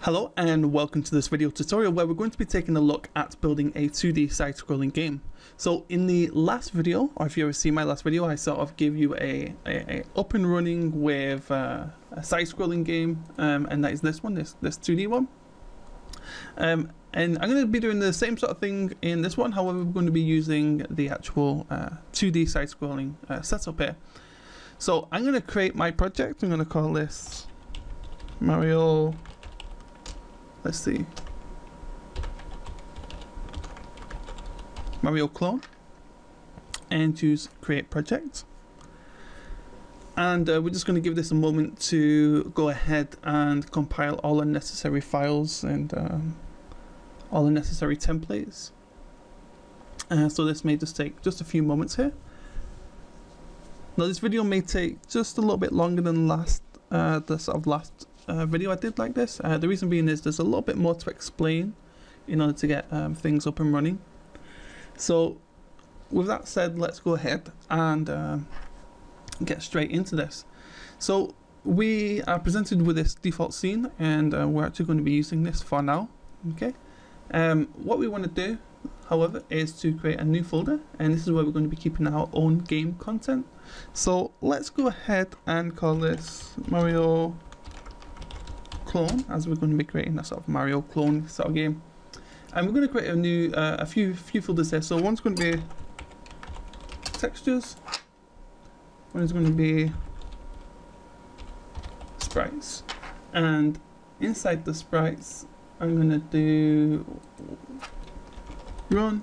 Hello and welcome to this video tutorial where we're going to be taking a look at building a 2D side-scrolling game. So in the last video, or if you ever see my last video, I sort of give you a up and running with a side-scrolling game, and that is this one, this 2D one. And I'm going to be doing the same sort of thing in this one, however we're going to be using the actual 2D side-scrolling setup here. So I'm going to create my project. I'm going to call this Mario. Let's see, Mario clone, and choose create project. And we're just going to give this a moment to go ahead and compile all the necessary files and all the necessary templates. So this may just take just a few moments here. Now this video may take just a little bit longer than the sort of last video I did like this. The reason being is there's a little bit more to explain in order to get things up and running. So with that said, let's go ahead and get straight into this. So we are presented with this default scene, and we're actually going to be using this for now. Okay. What we want to do, however, is to create a new folder, and this is where we're going to be keeping our own game content. So let's go ahead and call this Mario clone, as we're going to be creating a sort of Mario clone sort of game. And we're going to create a new a few folders here. So one's going to be textures, one is going to be sprites, and inside the sprites I'm going to do run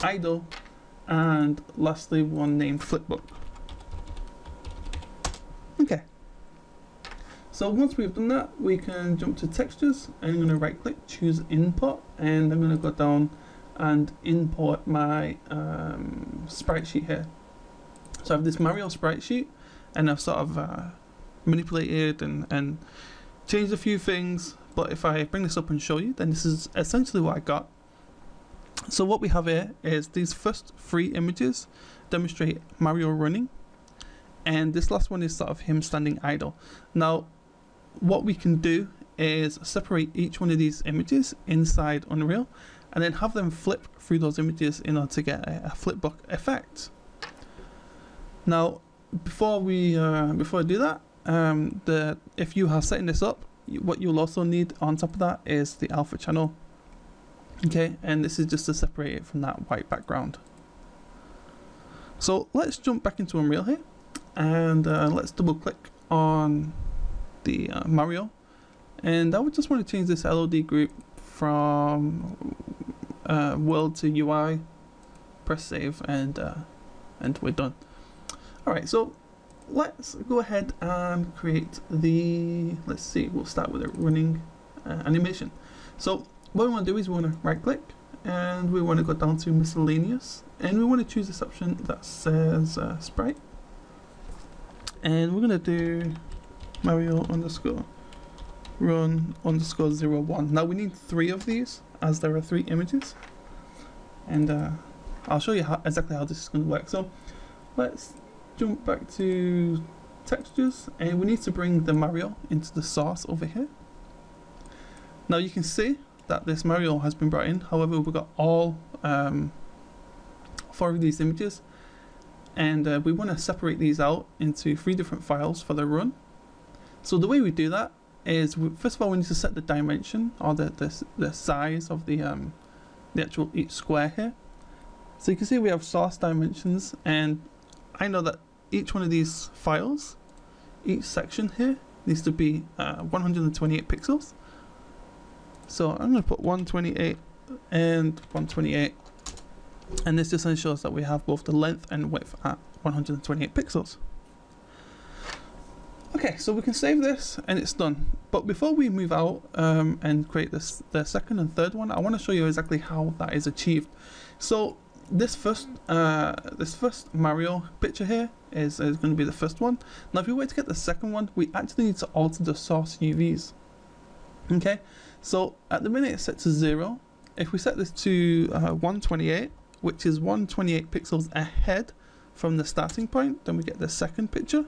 idle, and lastly one named flipbook. Okay, so once we've done that, we can jump to textures, and I'm going to right click, choose import, and I'm going to go down and import my sprite sheet here. So I have this Mario sprite sheet, and I've sort of manipulated and changed a few things, but if I bring this up and show you, then this is essentially what I got. So what we have here is these first three images demonstrate Mario running, and this last one is sort of him standing idle. Now what we can do is separate each one of these images inside Unreal and then have them flip through those images in order to get a flipbook effect. Now before I do that, if you are setting this up, what you'll also need on top of that is the alpha channel. Okay, and this is just to separate it from that white background. So let's jump back into Unreal here, and let's double click on the Mario, and I would just want to change this LOD group from world to UI, press save, and we're done. Alright, so let's go ahead and create the, let's see, we'll start with a running animation. So what we want to do is we want to right click, and we want to go down to miscellaneous, and we want to choose this option that says sprite, and we're going to do Mario underscore run underscore 01. Now we need 3 of these, as there are 3 images, and I'll show you exactly how this is going to work. So let's jump back to textures, and we need to bring the Mario into the source over here. Now you can see that this Mario has been brought in, however we've got all 4 of these images, and we want to separate these out into 3 different files for the run. So the way we do that is, first of all, we need to set the dimension, or the size of the actual each square here. So you can see we have source dimensions, and I know that each one of these files, each section here, needs to be 128 pixels. So I'm going to put 128 and 128, and this just ensures that we have both the length and width at 128 pixels. Okay, so we can save this and it's done. But before we move out and create the second and third one, I want to show you exactly how that is achieved. So this first Mario picture here is going to be the first one. Now if we wait to get the second one, we actually need to alter the source UVs. Okay, so at the minute it's set to 0. If we set this to 128, which is 128 pixels ahead from the starting point, then we get the second picture.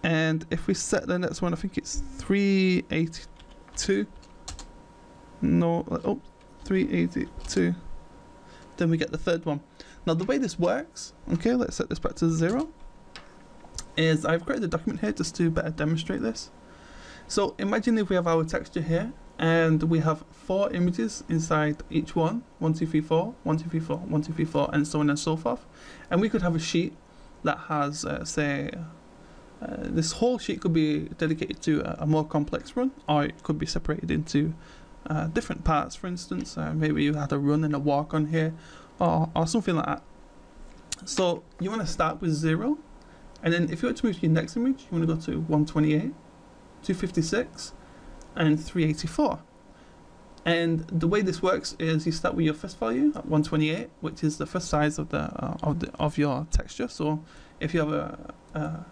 And if we set the next one, I think it's 382. No, oh, 382. Then we get the third one. Now the way this works, okay, let's set this back to 0, is I've created a document here just to better demonstrate this. So imagine if we have our texture here, and we have 4 images inside each one, 1, 2, 3, 4, 1, 2, 3, 4, 1, 2, 3, 4, and so on and so forth. And we could have a sheet that has, say, this whole sheet could be dedicated to a more complex run, or it could be separated into different parts. For instance, maybe you had a run and a walk on here, or something like that. So you want to start with 0, and then if you want to move to your next image, you want to go to 128, 256, and 384. And the way this works is you start with your first value at 128, which is the first size of your texture. So if you have a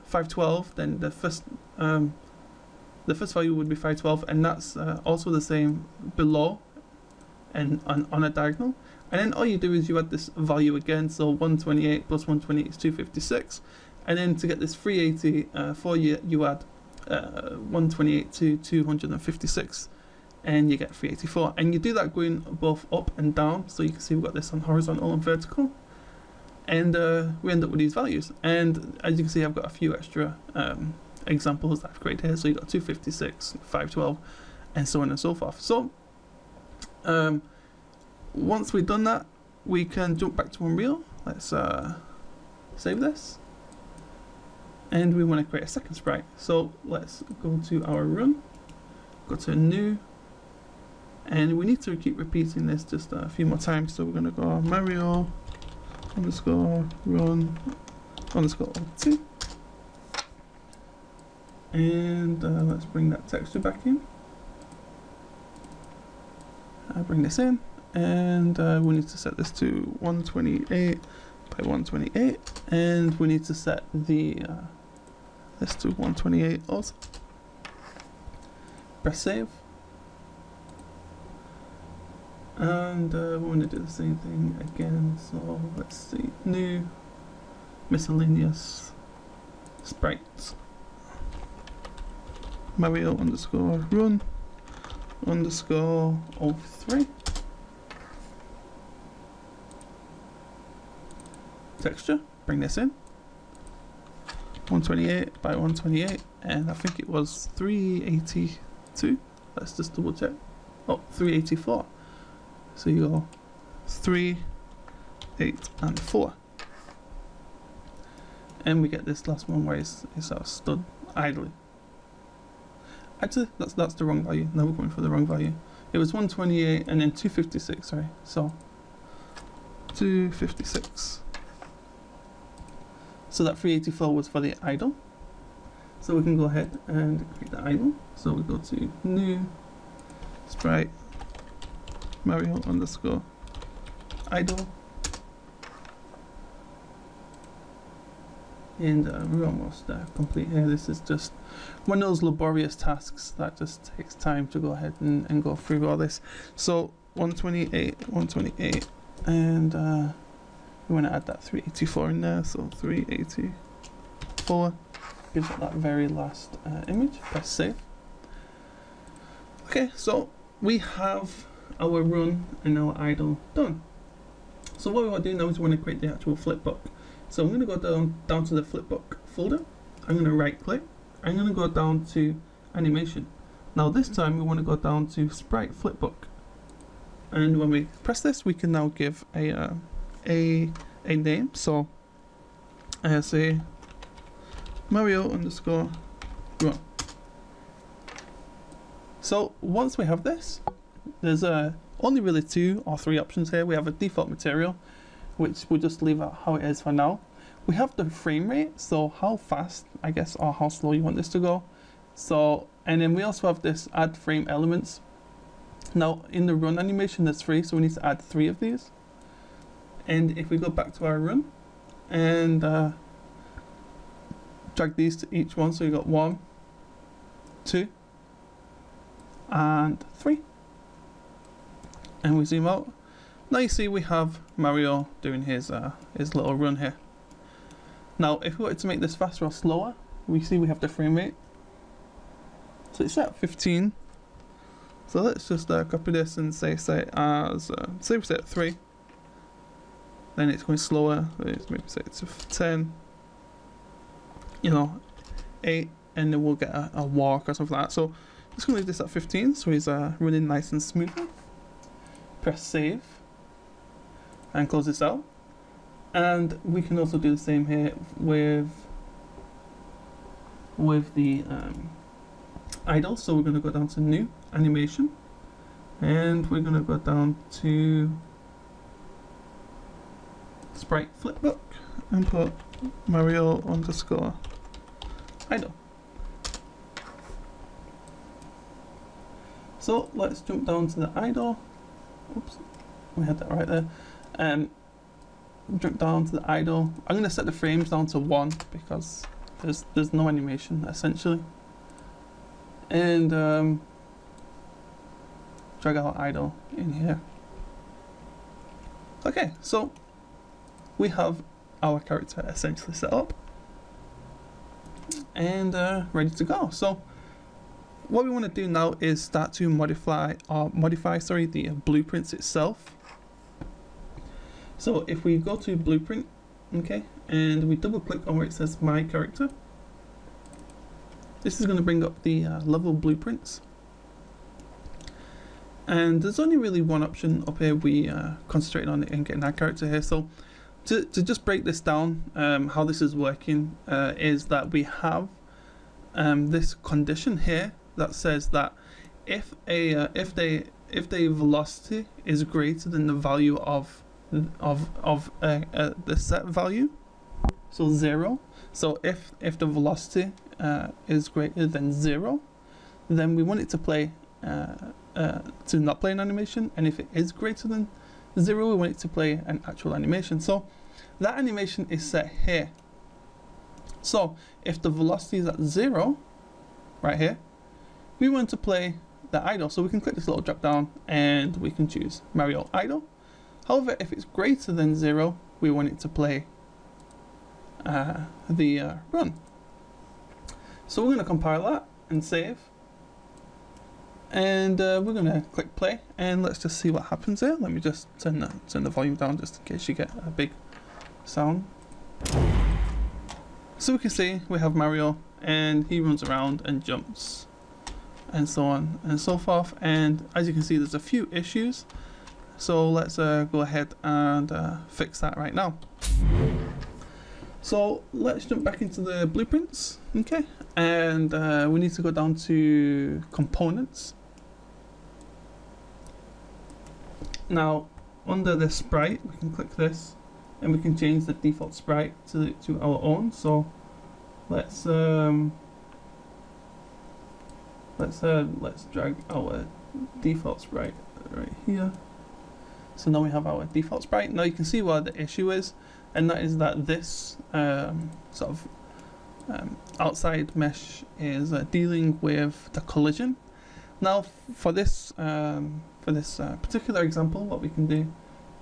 512, then the first value would be 512, and that's also the same below and on a diagonal. And then all you do is you add this value again, so 128 plus 128 is 256, and then to get this 380 you add 128 to 256, and you get 384. And you do that going both up and down, so you can see we've got this on horizontal and vertical, and we end up with these values. And as you can see, I've got a few extra examples that I've created here. So you've got 256, 512, and so on and so forth. So once we've done that, we can jump back to Unreal. Let's save this, and we want to create a second sprite. So let's go to our run, go to new, and we need to keep repeating this just a few more times. So we're going to go Mario underscore run underscore 2, and let's bring that texture back in. Bring this in, and we need to set this to 128 by 128, and we need to set the this to 128 also. Press save, and we want to do the same thing again. So let's see, new miscellaneous sprites, Mario underscore run underscore 03, texture, bring this in, 128 by 128, and I think it was 382. Let's just double check. Oh, 384. So you go 3, 8, and 4, and we get this last one where it's sort of stood idly. Actually, that's the wrong value. Now we're going for the wrong value. It was 128 and then 256. Sorry, so 256. So that 384 was for the idle. So we can go ahead and create the idle. So we go to new sprite Mario underscore idle, and we're almost complete here. This is just one of those laborious tasks that just takes time to go ahead and go through all this. So 128, and we want to add that 384 in there, so 384 gives it that very last image. Press save. Okay, so we have our run and our idle done. So what we want to do now is we want to create the actual flipbook. So I'm going to go down to the flipbook folder. I'm going to right click. I'm going to go down to animation. Now this time we want to go down to sprite flipbook, and when we press this, we can now give a name. So I say Mario underscore run. So once we have this, there's only really 2 or 3 options here. We have a default material, which we'll just leave it how it is for now. We have the frame rate, so how fast, I guess, or how slow you want this to go. So, and then we also have this add frame elements. Now in the run animation, there's 3, so we need to add 3 of these. And if we go back to our run and drag these to each one, so you got 1, 2, and 3. And we zoom out. Now you see we have Mario doing his little run here. Now if we wanted to make this faster or slower, we see we have the frame rate. So it's at 15. So let's just copy this and say as say we set 3. Then it's going slower. Let's maybe set it to 10. You know, 8, and then we'll get a walk or something like that. So just gonna leave this at 15, so he's running nice and smoothly. Press save and close this out. And we can also do the same here with the idle. So we're going to go down to new animation, and we're going to go down to sprite flipbook and put Mario underscore idle. So let's jump down to the idle. Oops, we had that right there. Jump down to the idle. I'm going to set the frames down to 1 because there's no animation essentially. And drag our idle in here. Okay, so we have our character essentially set up and ready to go. So what we want to do now is start to modify the blueprints itself. So if we go to blueprint, okay, and we double click on where it says my character, this is going to bring up the level blueprints. And there's only really one option up here we concentrated on it and getting our character here. So to just break this down, how this is working is that we have this condition here that says that if the velocity is greater than the value of the set value, so 0. So if the velocity is greater than 0, then we want it to play to not play an animation, and if it is greater than 0, we want it to play an actual animation. So that animation is set here. So if the velocity is at 0, right here, we want to play the idle. So we can click this little drop down and we can choose Mario idle. However, if it's greater than 0, we want it to play the run. So we're going to compile that and save. And we're going to click play and let's just see what happens here. Let me just turn the volume down just in case you get a big sound. So we can see we have Mario and he runs around and jumps and so on and so forth. And as you can see, there's a few issues. So let's go ahead and fix that right now. So let's jump back into the blueprints, okay? And we need to go down to components. Now, under the sprite, we can click this, and we can change the default sprite to our own. So let's drag our default sprite right here. So now we have our default sprite. Now you can see what the issue is, and that is that this sort of outside mesh is dealing with the collision. Now for this particular example, what we can do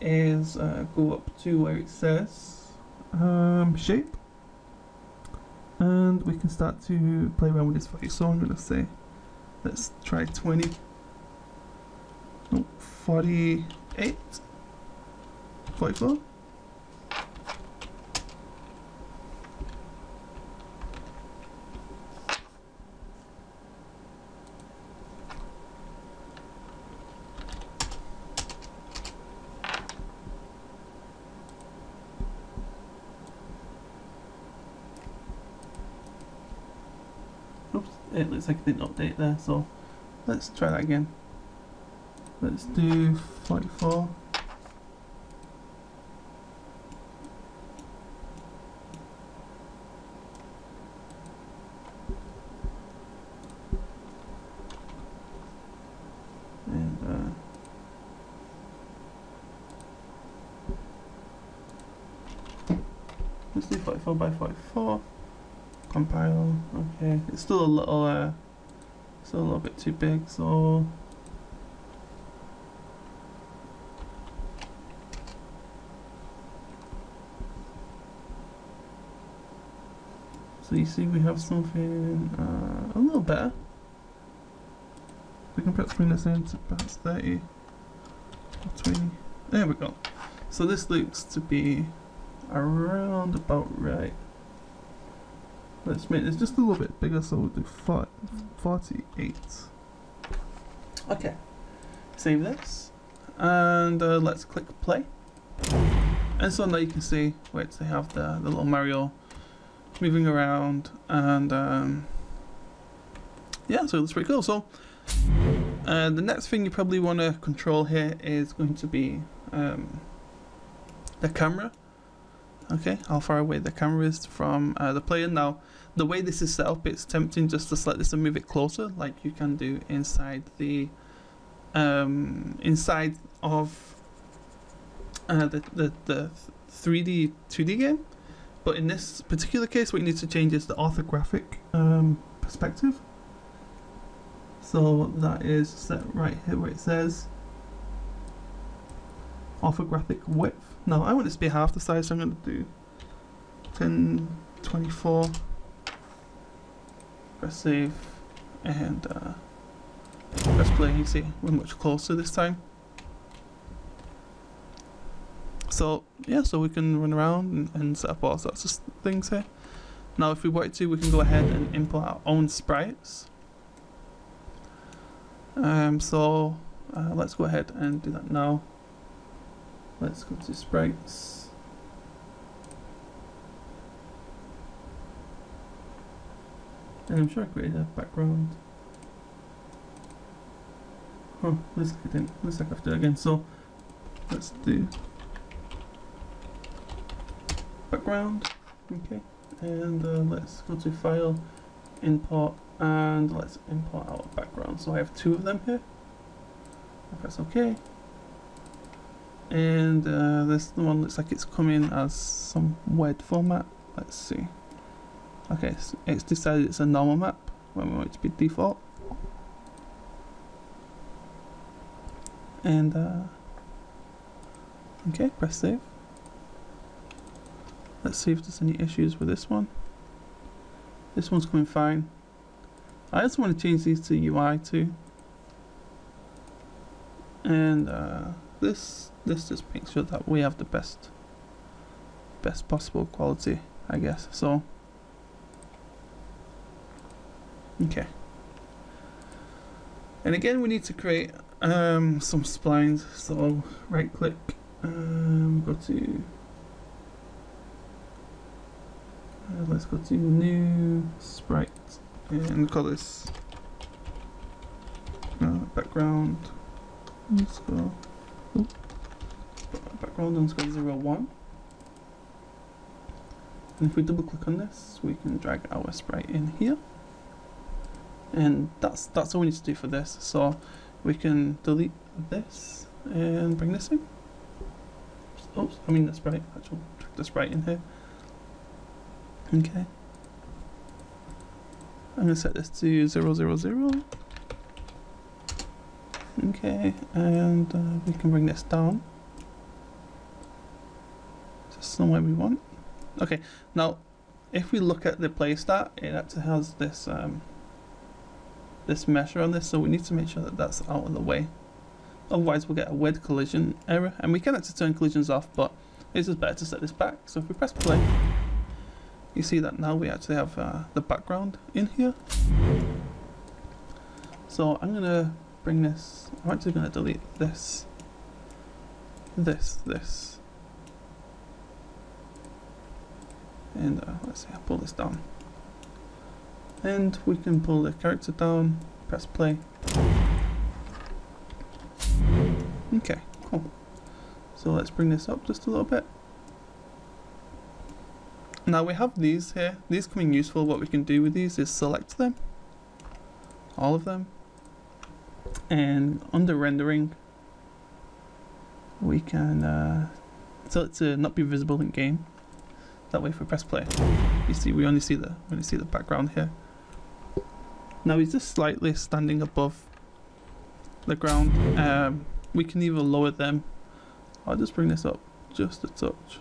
is go up to where it says shape, and we can start to play around with this value. So I'm going to say, let's try 20, no, 48, 44. Oops, it looks like it didn't update there, so let's try that again. Let's do 44. And let's do 44 by 44. Compile. Okay, it's still a little bit too big, so So you see we have something a little better. We can perhaps bring this in to perhaps 30 or 20. There we go. So this looks to be around about right. Let's make this just a little bit bigger, so we'll do 48. Okay, save this, and let's click play. And so now you can see where they have the little Mario moving around, and yeah, so it's pretty cool. So the next thing you probably want to control here is going to be the camera. Okay, how far away the camera is from the player. Now, the way this is set up, it's tempting just to select this and move it closer, like you can do inside the inside of the 3D 2D game. But in this particular case, what you need to change is the orthographic perspective. So that is set right here where it says orthographic width. Now I want this to be half the size, so I'm going to do 1024. Press save and press play. You see we're much closer this time. So yeah, so we can run around and set up all sorts of things here. Now if we wanted to, we can go ahead and import our own sprites. So let's go ahead and do that now. Let's go to sprites. And I'm sure I created a background. Oh, looks like I didn't. Looks like I have to do it again. So let's do background. Okay, and let's go to file, import, and let's import our background. So I have two of them here. I press OK. And this one looks like it's coming as some weird format. Let's see. Okay, so it's decided it's a normal map when we want it to be default. And okay, press save. Let's see if there's any issues with this one. This one's coming fine. I also want to change these to UI too. And this just makes sure that we have the best possible quality, I guess. So okay. And again, we need to create some splines. So right click, go to let's go to new sprite and call this background. Let's go background underscore 01. And if we double click on this, we can drag our sprite in here. And that's all we need to do for this. So we can delete this and bring this in. Oops, I mean the sprite. Actually, drag the sprite in here. Okay. I'm gonna set this to 000. Okay, and we can bring this down to somewhere we want. Okay, now if we look at the play stat, it actually has this this measure on this, so we need to make sure that that's out of the way. Otherwise we'll get a weird collision error, and we can actually turn collisions off, but it's just better to set this back. So if we press play, you see that now we actually have the background in here. So I'm gonna bring this, I'm actually gonna delete this, and let's see, I'll pull this down. And we can pull the character down, press play. Okay, cool. So let's bring this up just a little bit. Now we have these here. These come in useful. What we can do with these is select them, all of them, and under rendering we can tell it to not be visible in game. That way if we press play, you see we only see the background here. Now he's just slightly standing above the ground. We can either lower them. I'll just bring this up just a touch.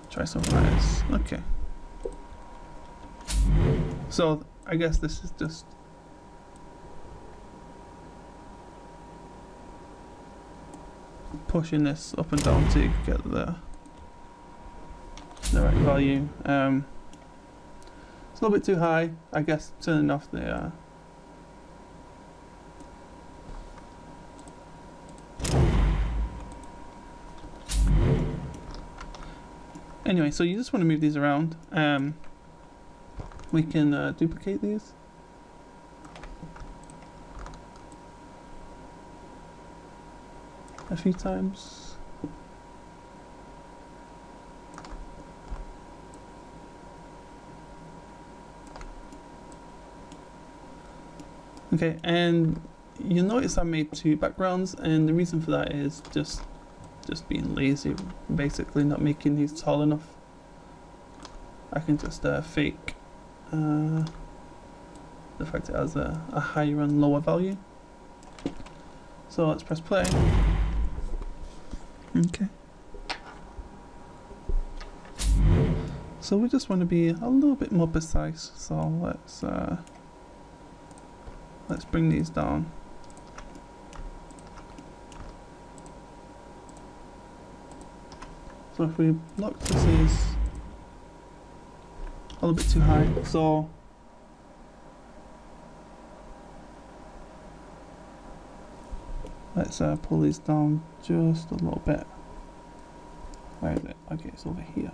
Try something like this. Okay. So I guess this is just pushing this up and down to get the right value. It's a little bit too high, I guess, turning off the anyway, so you just want to move these around. We can duplicate these. A few times. Okay, and you'll notice I made 2 backgrounds, and the reason for that is just being lazy, basically not making these tall enough. I can just fake the fact it has a higher and lower value. So let's press play. Okay. So we just want to be a little bit more precise. So let's bring these down. So if we look, this is a little bit too high. So let's pull these down just a little bit. Where is it? Okay, it's over here.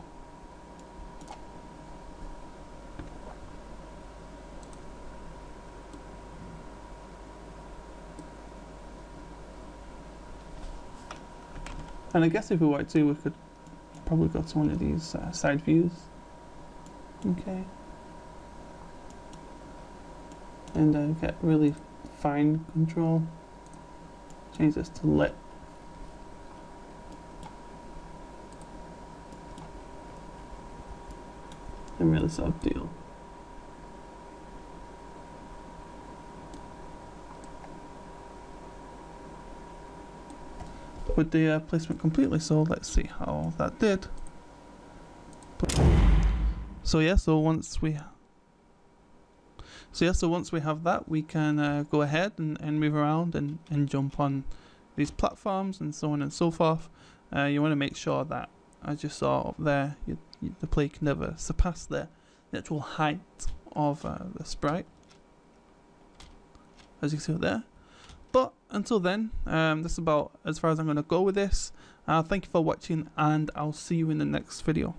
And I guess if we wanted to, we could probably go to one of these side views. Okay. And get really fine control. Change this to lit. And really sort of deal. With the placement completely, so let's see how that did. So yeah, so once we have that, we can go ahead and move around and jump on these platforms and so on and so forth. You want to make sure that, as you saw up there, the play can never surpass the actual height of the sprite, as you can see up there. But until then, that's about as far as I'm going to go with this. Thank you for watching, and I'll see you in the next video.